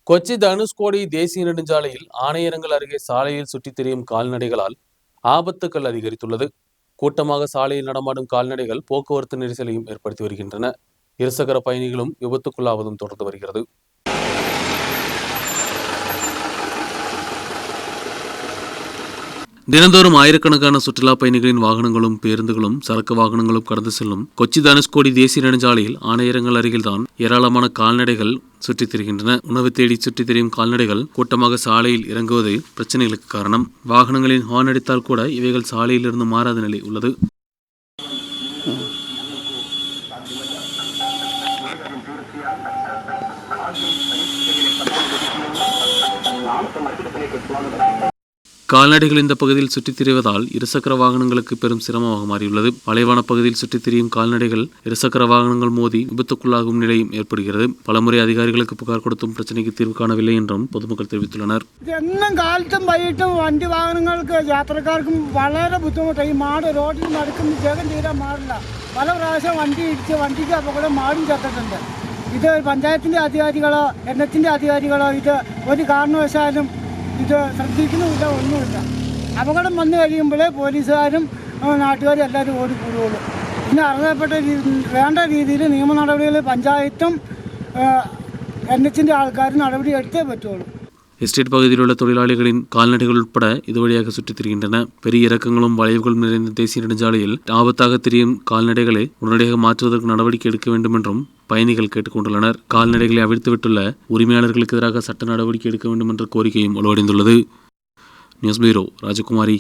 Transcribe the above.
கொச்சி தனுஷ்கோடி தேசிய நெடுஞ்சாலையில் ஆணையரங்கள் அருகே சாலையில் சுற்றித் திரியும் கால்நடைகளால் ஆபத்துக்கள் அதிகரித்துள்ளது. கூட்டமாக சாலையில் நடமாடும் கால்நடைகள் போக்குவரத்து நெரிசலையும் ஏற்படுத்தி வருகின்றன. இருசக்கர பயணிகளும் விபத்துக்குள்ளாவதும் தொடர்ந்து வருகிறது. தினந்தோறும் ஆயிரக்கணக்கான சுற்றுலா பயணிகளின் வாகனங்களும் பேருந்துகளும் சரக்கு வாகனங்களும் கடந்து செல்லும் கொச்சி தனுஷ்கோடி தேசிய நெடுஞ்சாலையில் ஆணையரங்கள் அருகில்தான் ஏராளமான கால்நடைகள் சுற்றித் திரிகின்றன. உணவு தேடி சுற்றித் திரியும் கால்நடைகள் கூட்டமாக சாலையில் இறங்குவது பிரச்சனைகளுக்கு காரணம். வாகனங்களின் ஹார்ன் அடித்தால் கூட இவைகள் சாலையில் இருந்து மாறாத நிலை உள்ளது. கால்நடைகள் இந்த பகுதியில் சுற்றித் திரிவதால் இருசக்கர வாகனங்களுக்கு பெரும் சிரமமாக மாறியுள்ளது. பாலைவன பகுதியில் சுற்றித் திரியும் கால்நடைகள் இருசக்கர வாகனங்கள் மோதி விபத்துக்குள்ளாகும் நிலையும் ஏற்படுகிறது. பலமுறை அதிகாரிகளுக்கு புகார் கொடுத்தும் பிரச்சனைக்கு தீர்வு காணவில்லை என்றும் பொதுமக்கள் தெரிவித்துள்ளனர். காலத்தும் വൈകിട്ടും വണ്ടി വാഹനങ്ങൾക്ക് യാത്രക്കാർക്കും വളരെ ബുദ്ധിമുട്ടാണ്. ഈ മാട് റോഡിൽ നടക്കുന്ന ജഗം തീരാൻ മാറില്ല. പല പ്രാവശ്യം വണ്ടി ഇടിച്ച് വണ്ടിക്ക് അപകടം മാടും ചത്തിട്ടുണ്ട്. ഇത് പഞ്ചായത്തിന്റെ അധികാരികളോ എണ്ണത്തിന്റെ അധികാരികളോ ഇത് ഒരു കാരണവശാലും ഇത് ശ്രദ്ധിക്കുന്നുമില്ല, ഒന്നുമില്ല. അപകടം വന്നു കഴിയുമ്പോഴേ പോലീസുകാരും നാട്ടുകാരും എല്ലാവരും ഓടിക്കൂടുകയുള്ളൂ. പിന്നെ അർഹതപ്പെട്ട വേണ്ട രീതിയിൽ നിയമ നടപടികൾ പഞ്ചായത്തും എണ്ണത്തിന്റെ ആൾക്കാരും നടപടി എടുത്തേ പറ്റുള്ളൂ. எஸ்டேட் பகுதியில் உள்ள தொழிலாளிகளின் கால்நடைகள் உட்பட இது வழியாக சுற்றித் திரிகின்றன. பெரிய இறக்கங்களும் வளைவுகளும் நிறைந்த தேசிய நெடுஞ்சாலையில் ஆபத்தாக திரியும் கால்நடைகளை உடனடியாக மாற்றுவதற்கு நடவடிக்கை எடுக்க வேண்டும் என்றும் பயணிகள் கேட்டுக் கொண்டுள்ளனர். கால்நடைகளை அவிழ்த்துவிட்டுள்ள உரிமையாளர்களுக்கு எதிராக சட்ட நடவடிக்கை எடுக்க வேண்டும் என்ற கோரிக்கையும் வலுவடைந்துள்ளது. நியூஸ் பியூரோ, ராஜகுமாரி.